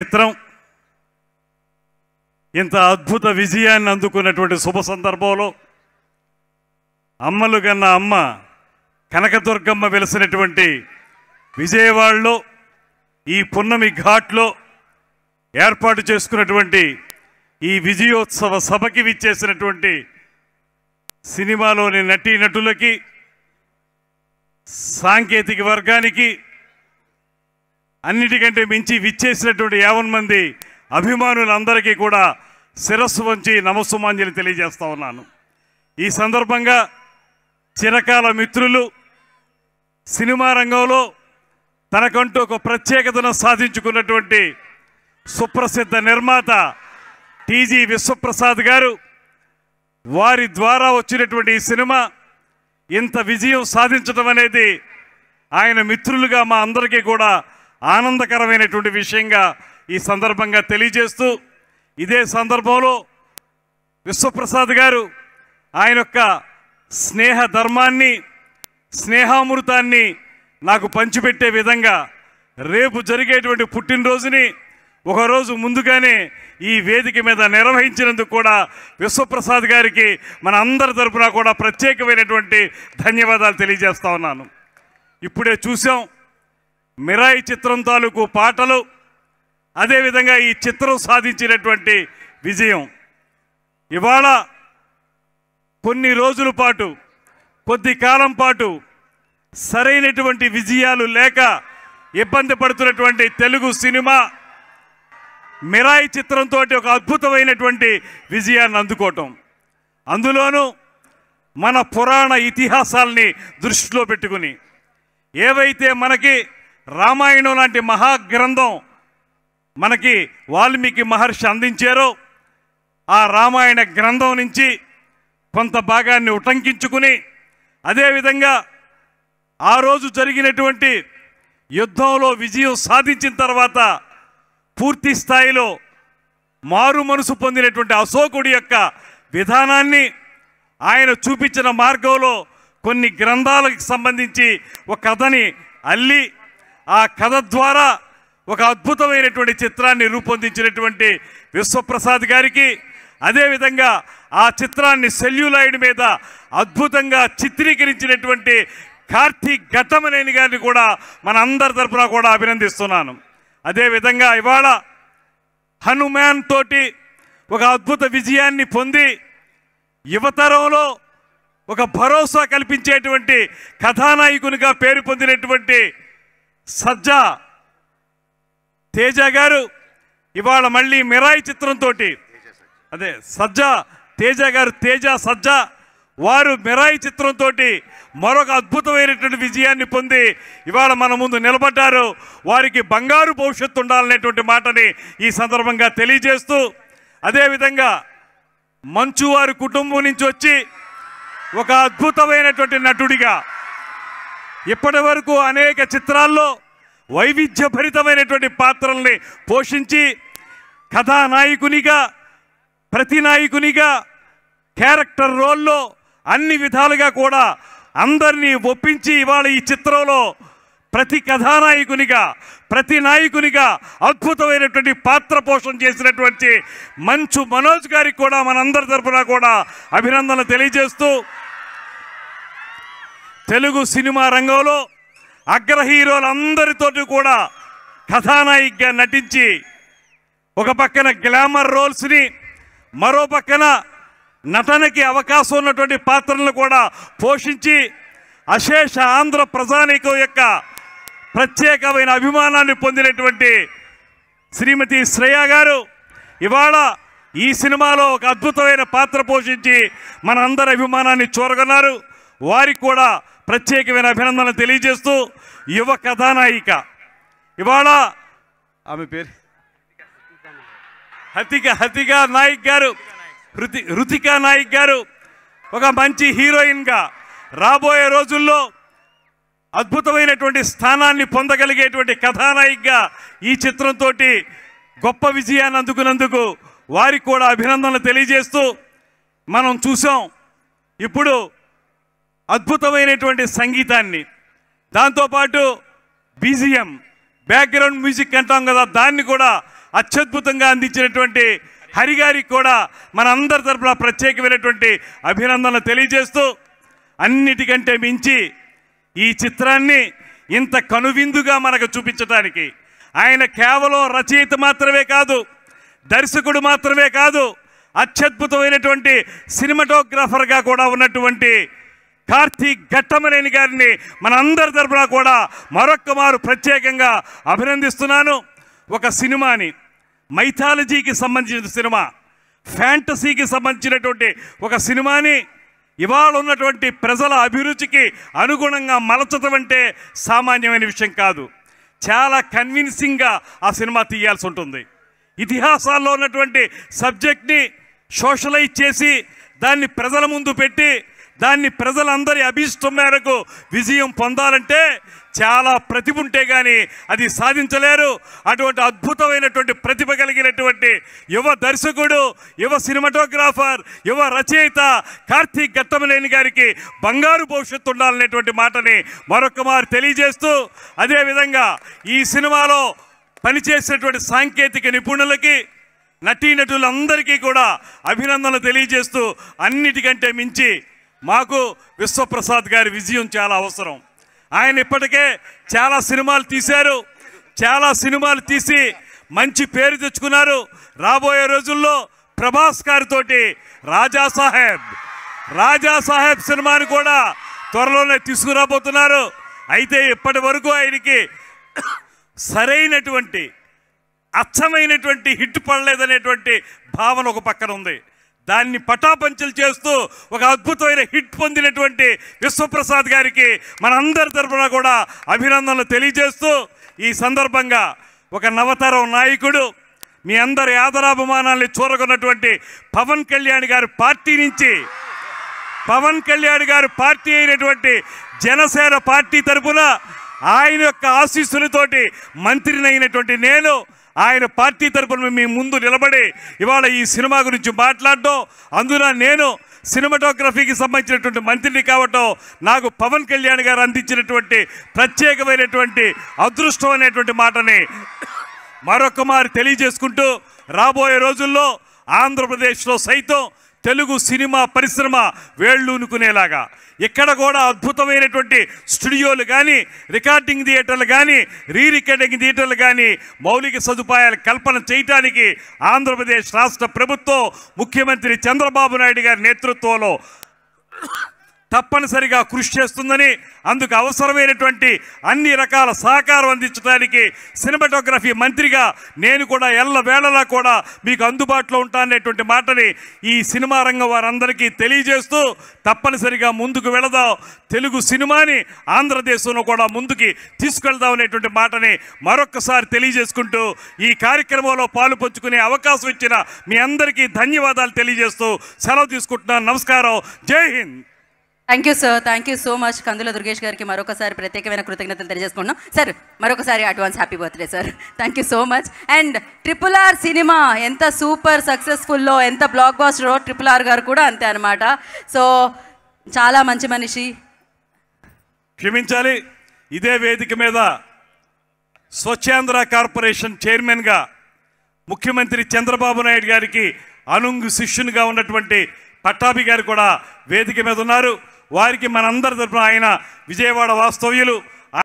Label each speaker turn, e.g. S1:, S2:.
S1: చిత్రం ఇంత అద్భుత విజయాన్ని అందుకున్నటువంటి శుభ సందర్భంలో అమ్మలు కన్నా అమ్మ కనకదుర్గమ్మ వెలిసినటువంటి విజయవాడలో ఈ పున్నమి ఘాట్లో ఏర్పాటు చేసుకున్నటువంటి ఈ విజయోత్సవ సభకి విచ్చేసినటువంటి సినిమాలోని నటీనటులకి సాంకేతిక వర్గానికి అన్నిటికంటే మించి విచ్చేసినటువంటి 50 మంది అభిమానులందరికీ కూడా శిరస్సు వంచి నమస్సుమాంజలి తెలియజేస్తా ఉన్నాను. ఈ సందర్భంగా చిరకాల మిత్రులు సినిమా రంగంలో తనకంటూ ఒక ప్రత్యేకతను సాధించుకున్నటువంటి సుప్రసిద్ధ నిర్మాత టీజీ విశ్వప్రసాద్ గారు, వారి ద్వారా వచ్చినటువంటి ఈ సినిమా ఇంత విజయం సాధించడం అనేది ఆయన మిత్రులుగా మా అందరికీ కూడా ఆనందకరమైనటువంటి విషయంగా ఈ సందర్భంగా తెలియజేస్తూ, ఇదే సందర్భంలో విశ్వప్రసాద్ గారు ఆయన యొక్క స్నేహ ధర్మాన్ని, స్నేహామృతాన్ని నాకు పంచిపెట్టే విధంగా రేపు జరిగేటువంటి పుట్టినరోజుని ఒకరోజు ముందుగానే ఈ వేదిక మీద నిర్వహించినందుకు కూడా విశ్వప్రసాద్ గారికి మన అందరి తరపున కూడా ప్రత్యేకమైనటువంటి ధన్యవాదాలు తెలియజేస్తా ఉన్నాను. ఇప్పుడే చూసాం మిరాయి చిత్రం తాలూకు పాటలు, అదేవిధంగా ఈ చిత్రం సాధించినటువంటి విజయం. ఇవాళ కొన్ని రోజుల పాటు, కొద్ది కాలం పాటు సరైనటువంటి విజయాలు లేక ఇబ్బంది పడుతున్నటువంటి తెలుగు సినిమా మిరాయి చిత్రంతో ఒక అద్భుతమైనటువంటి విజయాన్ని అందుకోవటం, అందులోనూ మన పురాణ ఇతిహాసాల్ని దృష్టిలో పెట్టుకుని ఏవైతే మనకి రామాయణం లాంటి మహాగ్రంథం మనకి వాల్మీకి మహర్షి అందించారో, ఆ రామాయణ గ్రంథం నుంచి కొంత భాగాన్ని ఉటంకించుకుని, అదేవిధంగా ఆ రోజు జరిగినటువంటి యుద్ధంలో విజయం సాధించిన తర్వాత పూర్తి స్థాయిలో మారు మనసు పొందినటువంటి అశోకుడి యొక్క విధానాన్ని, ఆయన చూపించిన మార్గంలో కొన్ని గ్రంథాలకు సంబంధించి ఒక కథని అల్లి, ఆ కథ ద్వారా ఒక అద్భుతమైనటువంటి చిత్రాన్ని రూపొందించినటువంటి విశ్వప్రసాద్ గారికి, అదేవిధంగా ఆ చిత్రాన్ని సెల్యులాయిడ్ మీద అద్భుతంగా చిత్రీకరించినటువంటి కార్తీక్ ఘట్టమనేని గారిని కూడా మన అందరి తరఫున కూడా అభినందిస్తున్నాను. అదేవిధంగా ఇవాళ హనుమాన్ తోటి ఒక అద్భుత విజయాన్ని పొంది యువతరంలో ఒక భరోసా కల్పించేటువంటి కథానాయకునిగా పేరు పొందినటువంటి సజ్జా తేజ గారు ఇవాళ మళ్ళీ మిరాయి చిత్రంతో, అదే సజ్జా తేజ గారు, తేజ సజ్జా వారు మిరాయి చిత్రంతో మరొక అద్భుతమైనటువంటి విజయాన్ని పొంది ఇవాళ మన ముందు నిలబడ్డారు. వారికి బంగారు భవిష్యత్తు ఉండాలనేటువంటి మాటని ఈ సందర్భంగా తెలియజేస్తూ, అదేవిధంగా మంచు వారి కుటుంబం నుంచి వచ్చి ఒక అద్భుతమైనటువంటి నటుడిగా ఇప్పటి వరకు అనేక చిత్రాల్లో వైవిధ్యభరితమైనటువంటి పాత్రల్ని పోషించి కథానాయకునిగా, ప్రతినాయకునిగా, క్యారెక్టర్ రోల్లో అన్ని విధాలుగా కూడా అందరినీ ఒప్పించి ఇవాళ ఈ చిత్రంలో ప్రతి కథానాయకునిగా, ప్రతి నాయకునిగా అద్భుతమైనటువంటి పాత్ర పోషణ చేసినటువంటి మంచు మనోజ్ గారికి కూడా మనందరి తరఫున కూడా అభినందనలు తెలియజేస్తూ, తెలుగు సినిమా రంగంలో అగ్ర హీరోలందరితోటి కూడా కథానాయికగా నటించి ఒక పక్కన గ్లామర్ రోల్స్ని, మరో పక్కన నటనకి అవకాశం ఉన్నటువంటి పాత్రలను కూడా పోషించి అశేష ఆంధ్ర ప్రజానీకం యొక్క ప్రత్యేకమైన అభిమానాన్ని పొందినటువంటి శ్రీమతి శ్రేయ గారు ఇవాళ ఈ సినిమాలో ఒక అద్భుతమైన పాత్ర పోషించి మనందరి అభిమానాన్ని చూరగొన్నారు. వారికి కూడా ప్రత్యేకమైన అభినందనలు తెలియజేస్తూ, యువ కథానాయిక ఇవాళ ఆమె పేరు హతికా నాయక్ గారు, రుతికా నాయక్ గారు ఒక మంచి హీరోయిన్గా రాబోయే రోజుల్లో అద్భుతమైనటువంటి స్థానాన్ని పొందగలిగేటువంటి కథానాయికగా ఈ చిత్రంతో గొప్ప విజయాన్ని అందుకున్నందుకు వారికి కూడా అభినందనలు తెలియజేస్తూ, మనం చూసాం ఇప్పుడు అద్భుతమైనటువంటి సంగీతాన్ని, దాంతోపాటు బీజిఎం బ్యాక్గ్రౌండ్ మ్యూజిక్ అంటాం కదా, దాన్ని కూడా అత్యద్భుతంగా అందించినటువంటి హరిగారికి కూడా మనందరి తరపున ప్రత్యేకమైనటువంటి అభినందనలు తెలియజేస్తూ, అన్నిటికంటే మించి ఈ చిత్రాన్ని ఇంత కనువిందుగా మనకు చూపించడానికి ఆయన కేవలం రచయిత మాత్రమే కాదు, దర్శకుడు మాత్రమే కాదు, అత్యద్భుతమైనటువంటి సినిమాటోగ్రాఫర్గా కూడా ఉన్నటువంటి కార్తీక్ ఘట్టమనేని గారిని మనందరి తరపున కూడా మరొక్క మారు ప్రత్యేకంగా అభినందిస్తున్నాను. ఒక సినిమాని, మైథాలజీకి సంబంధించిన సినిమా, ఫ్యాంటసీకి సంబంధించినటువంటి ఒక సినిమాని ఇవాళ ఉన్నటువంటి ప్రజల అభిరుచికి అనుగుణంగా మలచడం అంటే సామాన్యమైన విషయం కాదు. చాలా కన్విన్సింగ్గా ఆ సినిమా తీయాల్సి ఉంటుంది. ఇతిహాసాల్లో ఉన్నటువంటి సబ్జెక్ట్ని సోషలైజ్ చేసి దాన్ని ప్రజల ముందు పెట్టి దాన్ని ప్రజలందరి అభిష్టం మేరకు విజయం పొందాలంటే చాలా ప్రతిభ ఉంటే కానీ అది సాధించలేరు. అటువంటి అద్భుతమైనటువంటి ప్రతిభ కలిగినటువంటి యువ దర్శకుడు, యువ సినిమాటోగ్రాఫర్, యువ రచయిత కార్తీక్ ఘట్టమనేని గారికి బంగారు భవిష్యత్తు ఉండాలనేటువంటి మాటని మరొక మారు తెలియజేస్తూ, అదేవిధంగా ఈ సినిమాలో పనిచేసినటువంటి సాంకేతిక నిపుణులకి, నటీనటులందరికీ కూడా అభినందనలు తెలియజేస్తూ, అన్నిటికంటే మించి మాకు విశ్వప్రసాద్ గారి విజయం చాలా అవసరం. ఆయన ఇప్పటికే చాలా సినిమాలు తీశారు, చాలా సినిమాలు తీసి మంచి పేరు తెచ్చుకున్నారు. రాబోయే రోజుల్లో ప్రభాస్ గారితోటి రాజా సాహెబ్ సినిమాని కూడా త్వరలోనే తీసుకురాబోతున్నారు. అయితే ఇప్పటి వరకు ఆయనకి సరైనటువంటి అచ్చమైనటువంటి హిట్ పడలేదనేటువంటి భావన ఒక పక్కన ఉంది. దాన్ని పటాపంచలు చేస్తూ ఒక అద్భుతమైన హిట్ పొందినటువంటి విశ్వప్రసాద్ గారికి మనందరి తరపున కూడా అభినందనలు తెలియజేస్తూ, ఈ సందర్భంగా ఒక నవతరం నాయకుడు, మీ అందరి ఆదరాభిమానాల్ని చూరగొన్నటువంటి పవన్ కళ్యాణ్ గారి పార్టీ నుంచి, పవన్ కళ్యాణ్ గారి పార్టీ అయినటువంటి జనసేన పార్టీ తరపున ఆయన యొక్క ఆశీస్సులతోటి మంత్రినైనటువంటి నేను ఆయన పార్టీ తరపున మీ ముందు నిలబడి ఇవాళ ఈ సినిమా గురించి మాట్లాడడం, అందున నేను సినిమాటోగ్రఫీకి సంబంధించినటువంటి మంత్రిని కావటం నాకు పవన్ కళ్యాణ్ గారు అందించినటువంటి ప్రత్యేకమైనటువంటి అదృష్టం అనేటువంటి మాటని మరొక మారు తెలియజేసుకుంటూ, రాబోయే రోజుల్లో ఆంధ్రప్రదేశ్లో సైతం తెలుగు సినిమా పరిశ్రమ వేళ్ళూనుకునేలాగా ఇక్కడ కూడా అద్భుతమైనటువంటి స్టూడియోలు కానీ, రికార్డింగ్ థియేటర్లు కానీ, రికార్డింగ్ థియేటర్లు కానీ మౌలిక సదుపాయాలు కల్పన చేయడానికి ఆంధ్రప్రదేశ్ రాష్ట్ర ప్రభుత్వం ముఖ్యమంత్రి చంద్రబాబు నాయుడు గారి నేతృత్వంలో తప్పనిసరిగా కృషి చేస్తుందని, అందుకు అవసరమైనటువంటి అన్ని రకాల సహకారం అందించడానికి సినిమాటోగ్రఫీ మంత్రిగా నేను కూడా ఎల్లవేళలా కూడా మీకు అందుబాటులో ఉంటాననేటువంటి మాటని ఈ సినిమా రంగం వారందరికీ తెలియజేస్తూ, తప్పనిసరిగా ముందుకు వెళదాం, తెలుగు సినిమాని ఆంధ్రదేశంలో కూడా ముందుకి తీసుకెళ్దాం అనేటువంటి మాటని మరొక్కసారి తెలియజేసుకుంటూ, ఈ కార్యక్రమంలో పాలు పంచుకునే అవకాశం ఇచ్చిన మీ అందరికీ ధన్యవాదాలు తెలియజేస్తూ సెలవు తీసుకుంటున్నాను. నమస్కారం. జై హింద్.
S2: Thank you sir, thank you so much. Kandula Durgesh గారికి మరొకసారి ప్రత్యేకమైన కృతజ్ఞతలు తెలియజేసుకుంటున్నాం. సార్ మరొకసారి advance happy birthday sir. Thank you so much. And RRR cinema ఎంత సూపర్ సక్సెస్ఫుల్లో, ఎంత బ్లాక్ బాస్టరో RRR గారు కూడా అంతే అనమాట. సో చాలా మంచి మనిషి.
S1: క్షమించాలి, ఇదే వేదిక మీద స్వచ్ఛాంధ్ర కార్పొరేషన్ చైర్మన్గా ముఖ్యమంత్రి చంద్రబాబు నాయుడు గారికి అనుంగు శిష్యునిగా ఉన్నటువంటి పట్టాభి గారు కూడా వేదిక మీద ఉన్నారు. వారికి మనందరి తరపున, ఆయన విజయవాడ వాస్తవ్యులు,